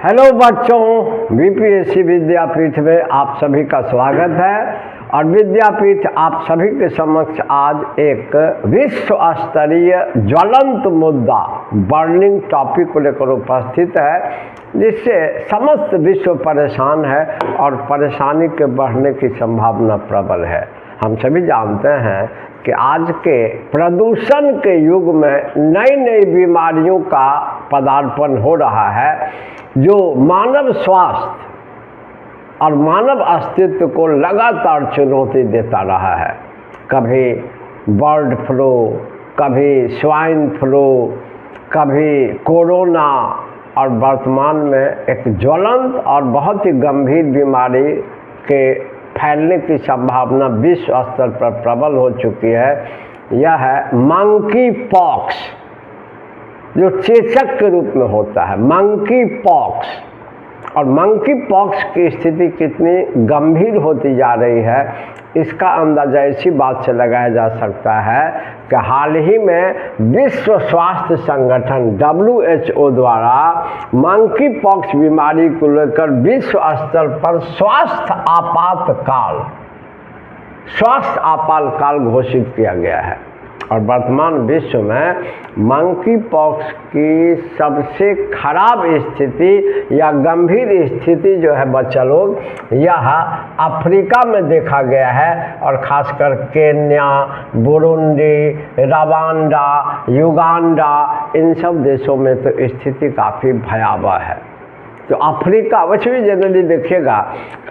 Hello बच्चों, BPSC विद्यापीठ में आप सभी का स्वागत है। और विद्यापीठ आप सभी के समक्ष आज एक विश्व स्तरीय ज्वलंत मुद्दा बर्निंग टॉपिक को लेकर उपस्थित है, जिससे समस्त विश्व परेशान है और परेशानी के बढ़ने की संभावना प्रबल है। हम सभी जानते हैं कि आज के प्रदूषण के युग में नई नई बीमारियों का पदार्पण हो रहा है, जो मानव स्वास्थ्य और मानव अस्तित्व को लगातार चुनौती देता रहा है। कभी बर्ड फ्लू, कभी स्वाइन फ्लू, कभी कोरोना, और वर्तमान में एक ज्वलंत और बहुत ही गंभीर बीमारी के फैलने की संभावना विश्व स्तर पर प्रबल हो चुकी है। यह है मंकी पॉक्स, जो चेचक के रूप में होता है, मंकी पॉक्स। और मंकी पॉक्स की स्थिति कितनी गंभीर होती जा रही है, इसका अंदाजा इसी बात से लगाया जा सकता है कि हाल ही में विश्व स्वास्थ्य संगठन WHO द्वारा मंकी पॉक्स बीमारी को लेकर विश्व स्तर पर स्वास्थ्य आपातकाल घोषित किया गया है। और वर्तमान विश्व में मंकी पॉक्स की सबसे खराब स्थिति या गंभीर स्थिति जो है बच्चा लोग, यह अफ्रीका में देखा गया है। और खासकर केन्या, बुरुंडी, रवांडा, युगांडा, इन सब देशों में तो स्थिति काफ़ी भयावह है। तो अफ्रीका, वैसे भी जनरली देखिएगा,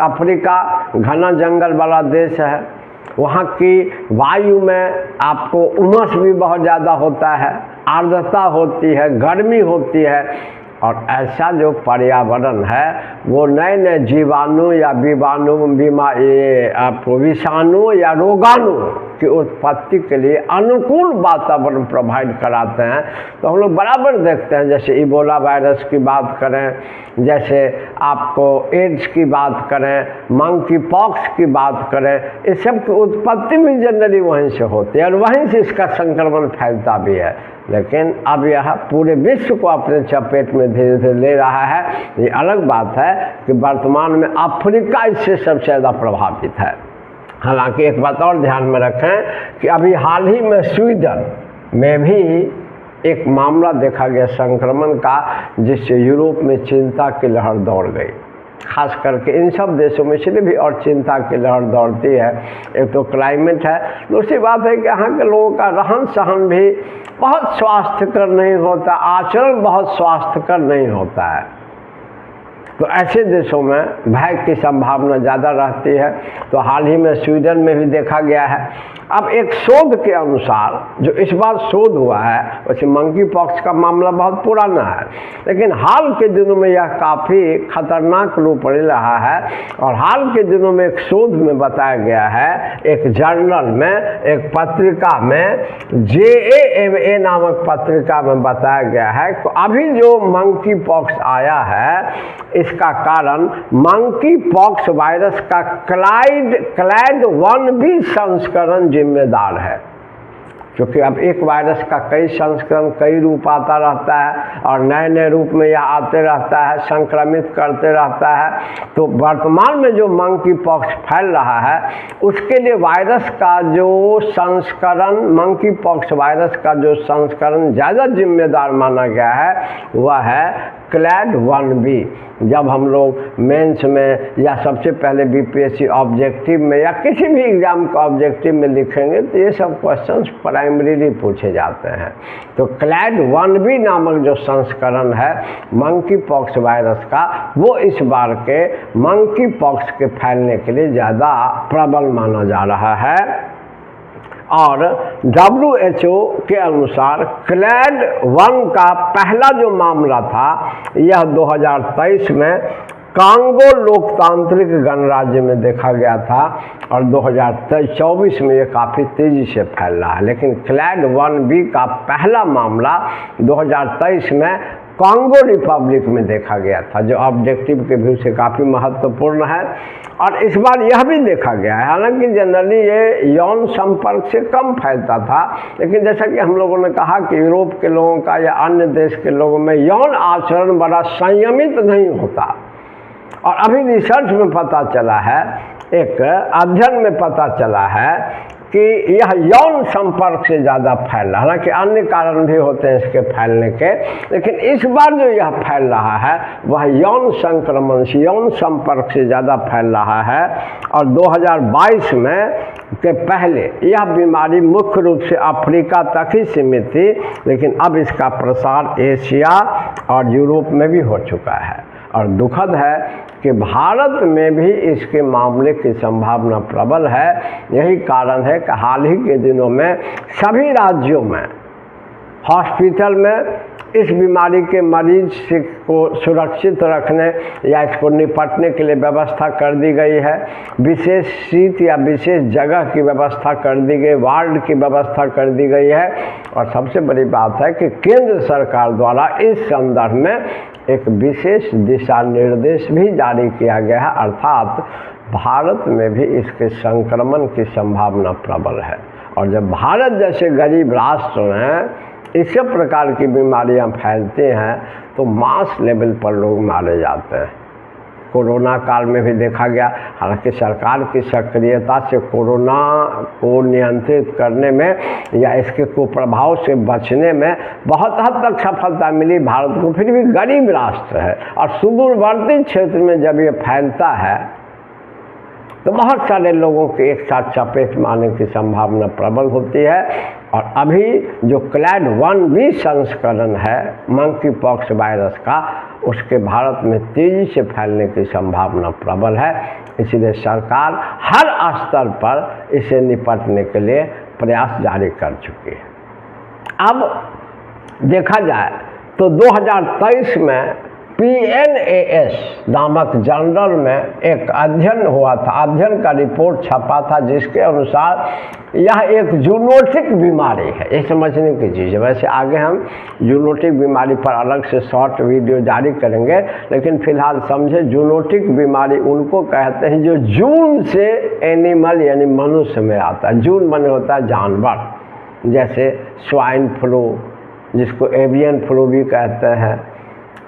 अफ्रीका घना जंगल वाला देश है। वहाँ की वायु में आपको उमस भी बहुत ज़्यादा होता है, आर्द्रता होती है, गर्मी होती है। और ऐसा जो पर्यावरण है वो नए नए जीवाणु या विषाणु या रोगाणु की उत्पत्ति के लिए अनुकूल वातावरण प्रोवाइड कराते हैं। तो हम लोग बराबर देखते हैं, जैसे इबोला वायरस की बात करें, जैसे आपको एड्स की बात करें, मंकी पॉक्स की बात करें, इस सब की उत्पत्ति भी जनरली वहीं से होती है और वहीं से इसका संक्रमण फैलता भी है। लेकिन अब यह पूरे विश्व को अपने चपेट में धीरे धीरे ले रहा है। ये अलग बात है कि वर्तमान में अफ्रीका इससे सबसे ज़्यादा प्रभावित है। हालांकि एक बात और ध्यान में रखें कि अभी हाल ही में स्वीडन में भी एक मामला देखा गया संक्रमण का, जिससे यूरोप में चिंता की लहर दौड़ गई। खास करके इन सब देशों में इसलिए भी और चिंता की लहर दौड़ती है। एक तो क्लाइमेट है, दूसरी बात है कि यहाँ के लोगों का रहन सहन भी बहुत स्वास्थ्यकर नहीं होता, आचरण बहुत स्वास्थ्यकर नहीं होता है। तो ऐसे देशों में भय की संभावना ज़्यादा रहती है। तो हाल ही में स्वीडन में भी देखा गया है। अब एक शोध के अनुसार, जो इस बार शोध हुआ है, वैसे मंकी पॉक्स का मामला बहुत पुराना है, लेकिन हाल के दिनों में यह काफ़ी खतरनाक रूप ले रहा है। और हाल के दिनों में एक शोध में बताया गया है, एक जर्नल में, एक पत्रिका में, JAMA नामक पत्रिका में बताया गया है कि अभी जो मंकी पॉक्स आया है, इसका कारण मंकी पॉक्स वायरस का क्लैड 1B संस्करण जिम्मेदार है। क्योंकि अब एक वायरस का कई संस्करण, कई रूप आता रहता है और नए नए रूप में यह आते रहता है, संक्रमित करते रहता है। तो वर्तमान में जो मंकी पॉक्स फैल रहा है, उसके लिए वायरस का जो संस्करण, मंकी पॉक्स वायरस का जो संस्करण ज़्यादा जिम्मेदार माना गया है, वह है क्लैड 1B। जब हम लोग मेंस में या सबसे पहले बीपीएससी ऑब्जेक्टिव में या किसी भी एग्ज़ाम का ऑब्जेक्टिव में लिखेंगे, तो ये सब क्वेश्चंस प्राइमरीली पूछे जाते हैं। तो क्लैड 1B नामक जो संस्करण है मंकी पॉक्स वायरस का, वो इस बार के मंकी पॉक्स के फैलने के लिए ज़्यादा प्रबल माना जा रहा है। और WHO के अनुसार क्लैड 1 का पहला जो मामला था, यह 2023 में कांगो लोकतांत्रिक गणराज्य में देखा गया था। और 2024 में ये काफ़ी तेज़ी से फैल रहा है। लेकिन क्लैड 1B का पहला मामला 2023 में कांगो रिपब्लिक में देखा गया था, जो ऑब्जेक्टिव के व्यू से काफ़ी महत्वपूर्ण है। और इस बार यह भी देखा गया है, हालांकि जनरली ये यौन संपर्क से कम फैलता था, लेकिन जैसा कि हम लोगों ने कहा कि यूरोप के लोगों का या अन्य देश के लोगों में यौन आचरण बड़ा संयमित नहीं होता। और अभी रिसर्च में पता चला है, एक अध्ययन में पता चला है कि यह यौन संपर्क से ज़्यादा फैल रहा है। हालांकि अन्य कारण भी होते हैं इसके फैलने के, लेकिन इस बार जो यह फैल रहा है वह यौन संक्रमण से, यौन संपर्क से ज़्यादा फैल रहा है। और 2022 में के पहले यह बीमारी मुख्य रूप से अफ्रीका तक ही सीमित थी, लेकिन अब इसका प्रसार एशिया और यूरोप में भी हो चुका है। और दुखद है कि भारत में भी इसके मामले की संभावना प्रबल है। यही कारण है कि हाल ही के दिनों में सभी राज्यों में हॉस्पिटल में इस बीमारी के मरीज को सुरक्षित रखने या इसको निपटने के लिए व्यवस्था कर दी गई है। विशेष सीट या विशेष जगह की व्यवस्था कर दी गई, वार्ड की व्यवस्था कर दी गई है। और सबसे बड़ी बात है कि केंद्र सरकार द्वारा इस संदर्भ में एक विशेष दिशा निर्देश भी जारी किया गया है, अर्थात भारत में भी इसके संक्रमण की संभावना प्रबल है। और जब भारत जैसे गरीब राष्ट्र में इस प्रकार की बीमारियां फैलती हैं तो मास लेवल पर लोग मारे जाते हैं। कोरोना काल में भी देखा गया, हालांकि सरकार की सक्रियता से कोरोना को नियंत्रित करने में या इसके कुप्रभाव से बचने में बहुत हद तक सफलता मिली भारत को, फिर भी गरीब राष्ट्र है। और सुदूरवर्ती क्षेत्र में जब ये फैलता है तो बहुत सारे लोगों के एक साथ चपेट मारने की संभावना प्रबल होती है। और अभी जो क्लैड 1B संस्करण है मंकी पॉक्स वायरस का, उसके भारत में तेज़ी से फैलने की संभावना प्रबल है। इसलिए सरकार हर स्तर पर इसे निपटने के लिए प्रयास जारी कर चुकी है। अब देखा जाए तो 2023 में PNAS नामक जर्नल में एक अध्ययन हुआ था, अध्ययन का रिपोर्ट छपा था, जिसके अनुसार यह एक जूनोटिक बीमारी है। ये समझने की चीज़ है। वैसे आगे हम जूनोटिक बीमारी पर अलग से शॉर्ट वीडियो जारी करेंगे, लेकिन फिलहाल समझे जूनोटिक बीमारी उनको कहते हैं जो जून से एनिमल यानी मनुष्य में आता है। जून माने होता है जानवर, जैसे स्वाइन फ्लू जिसको एवियन फ्लू भी कहते हैं,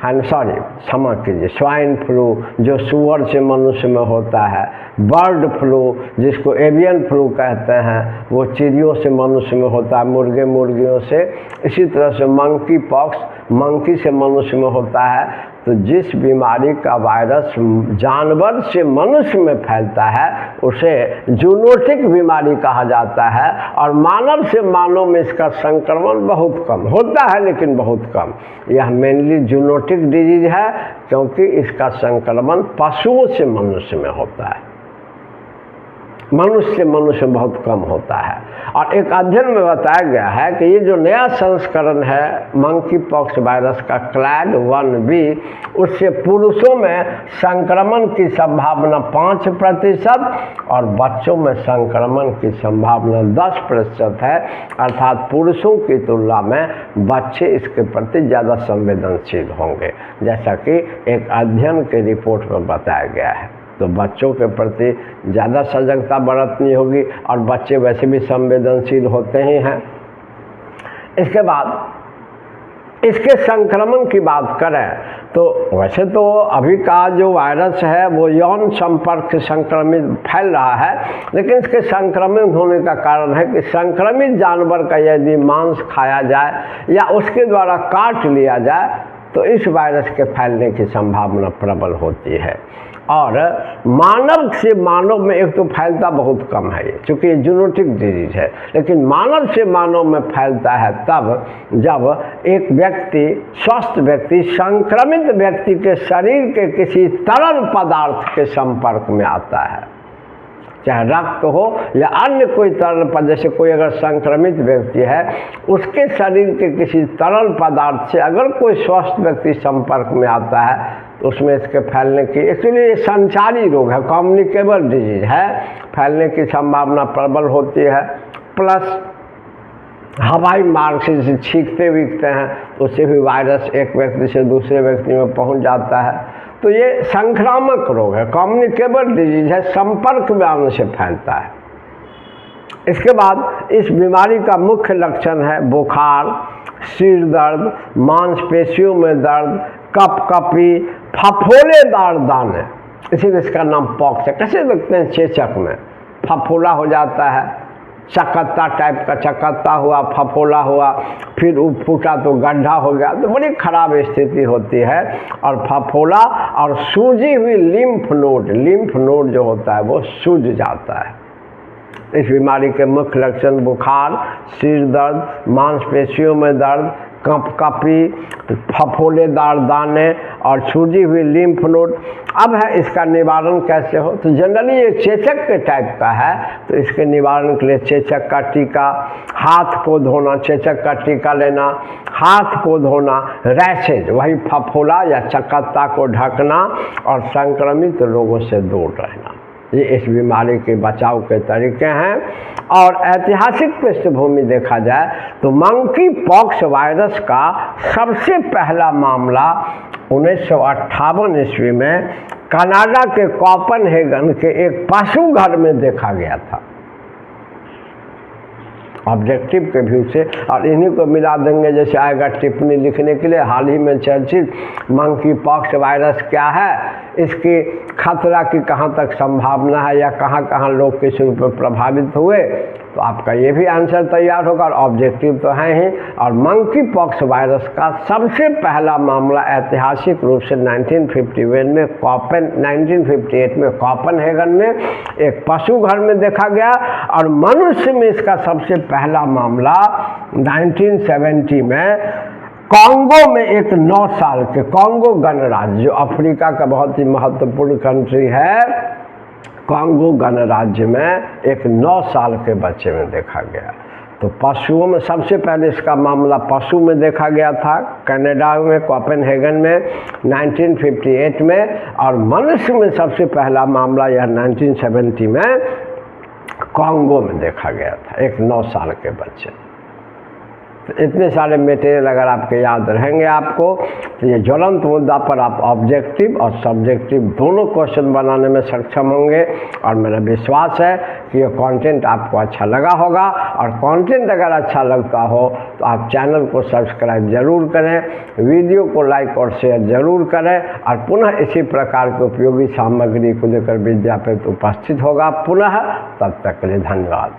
क्षमा कीजिए, स्वाइन फ्लू जो सुअर से मनुष्य में होता है, बर्ड फ्लू जिसको एवियन फ्लू कहते हैं वो चिड़ियों से मनुष्य में होता है, मुर्गे मुर्गियों से। इसी तरह से मंकी पॉक्स मंकी से मनुष्य में होता है। तो जिस बीमारी का वायरस जानवर से मनुष्य में फैलता है उसे जूनोटिक बीमारी कहा जाता है। और मानव से मानव में इसका संक्रमण बहुत कम होता है, लेकिन बहुत कम। यह मेनली जूनोटिक डिजीज है क्योंकि इसका संक्रमण पशुओं से मनुष्य में होता है, मनुष्य से मनुष्य बहुत कम होता है। और एक अध्ययन में बताया गया है कि ये जो नया संस्करण है मंकी पॉक्स वायरस का क्लैड 1B, उससे पुरुषों में संक्रमण की संभावना 5% और बच्चों में संक्रमण की संभावना 10% है। अर्थात पुरुषों की तुलना में बच्चे इसके प्रति ज़्यादा संवेदनशील होंगे, जैसा कि एक अध्ययन के रिपोर्ट में बताया गया है। तो बच्चों के प्रति ज़्यादा सजगता बरतनी होगी और बच्चे वैसे भी संवेदनशील होते ही हैं। इसके बाद इसके संक्रमण की बात करें तो वैसे तो अभी का जो वायरस है वो यौन संपर्क से संक्रमित फैल रहा है, लेकिन इसके संक्रमित होने का कारण है कि संक्रमित जानवर का यदि मांस खाया जाए या उसके द्वारा काट लिया जाए तो इस वायरस के फैलने की संभावना प्रबल होती है। और मानव से मानव में एक तो फैलता बहुत कम है ये, चूँकि ये जूनोटिक डिजीज है, लेकिन मानव से मानव में फैलता है तब जब एक व्यक्ति, स्वस्थ व्यक्ति, संक्रमित व्यक्ति के शरीर के किसी तरल पदार्थ के संपर्क में आता है, चाहे रक्त हो या अन्य कोई तरल पदार्थ। जैसे कोई अगर संक्रमित व्यक्ति है उसके शरीर के किसी तरल पदार्थ से अगर कोई स्वस्थ व्यक्ति संपर्क में आता है तो उसमें इसके फैलने की, एक्चुअली ये संचारी रोग है, कम्युनिकेबल डिजीज है, फैलने की संभावना प्रबल होती है। प्लस हवाई मार्ग से जैसे छींकते वीकते हैं उससे भी वायरस एक व्यक्ति से दूसरे व्यक्ति में पहुंच जाता है। तो ये संक्रामक रोग है, कम्युनिकेबल डिजीज है, संपर्क में आने से फैलता है। इसके बाद इस बीमारी का मुख्य लक्षण है बुखार, सिर दर्द, मांसपेशियों में दर्द, कपकपी, फफोलेदार दाने, इसीलिए इसका नाम पॉक्स है। कैसे देखते हैं चेचक में फफोला हो जाता है, चकत्ता टाइप का चकत्ता हुआ, फफोला हुआ, फिर फूटा तो गड्ढा हो गया, तो बड़ी खराब स्थिति होती है। और फफोला और सूजी हुई लिम्फ नोड जो होता है वो सूज जाता है। इस बीमारी के मुख्य लक्षण बुखार, सिर दर्द, मांसपेशियों में दर्द, कपकपी, फफोलेदार दाने और सूजी हुई लिम्फ नोड। अब है इसका निवारण कैसे हो, तो जनरली ये चेचक के टाइप का है, तो इसके निवारण के लिए चेचक का टीका, हाथ को धोना, चेचक का टीका लेना, हाथ को धोना, रैशेज वही फफोला या चकत्ता को ढकना और संक्रमित लोगों से दूर रहना, ये इस बीमारी के बचाव के तरीके हैं। और ऐतिहासिक पृष्ठभूमि देखा जाए तो मंकी पॉक्स वायरस का सबसे पहला मामला 1958 ईस्वी में कनाडा के कोपेनहेगन के एक पशु घर में देखा गया था। ऑब्जेक्टिव के व्यू से, और इन्हीं को मिला देंगे जैसे आएगा टिप्पणी लिखने के लिए। हाल ही में चर्चित मंकी पॉक्स वायरस क्या है, इसकी खतरा की कहाँ तक संभावना है या कहाँ कहाँ लोग किस रूप में प्रभावित हुए, तो आपका ये भी आंसर तैयार होगा। और ऑब्जेक्टिव तो है ही। और मंकी पॉक्स वायरस का सबसे पहला मामला ऐतिहासिक रूप से 1958 में कोपेनहेगन में एक पशु घर में देखा गया। और मनुष्य में इसका सबसे पहला मामला 1970 में कांगो में एक 9 साल के कांगो गणराज्य, जो अफ्रीका का बहुत ही महत्वपूर्ण कंट्री है, कांगो गणराज्य में एक 9 साल के बच्चे में देखा गया। तो पशुओं में सबसे पहले इसका मामला पशु में देखा गया था, कनाडा में कोपेनहेगन में 1958 में। और मनुष्य में सबसे पहला मामला यह 1970 में कांगो में देखा गया था, एक 9 साल के बच्चे। तो इतने सारे मटेरियल अगर आपके याद रहेंगे आपको, तो ये ज्वलंत मुद्दा पर आप ऑब्जेक्टिव और सब्जेक्टिव दोनों क्वेश्चन बनाने में सक्षम होंगे। और मेरा विश्वास है कि ये कंटेंट आपको अच्छा लगा होगा। और कंटेंट अगर अच्छा लगता हो तो आप चैनल को सब्सक्राइब जरूर करें, वीडियो को लाइक और शेयर जरूर करें। और पुनः इसी प्रकार की उपयोगी सामग्री को लेकर विद्यापीठ उपस्थित होगा पुनः। तब तक के लिए धन्यवाद।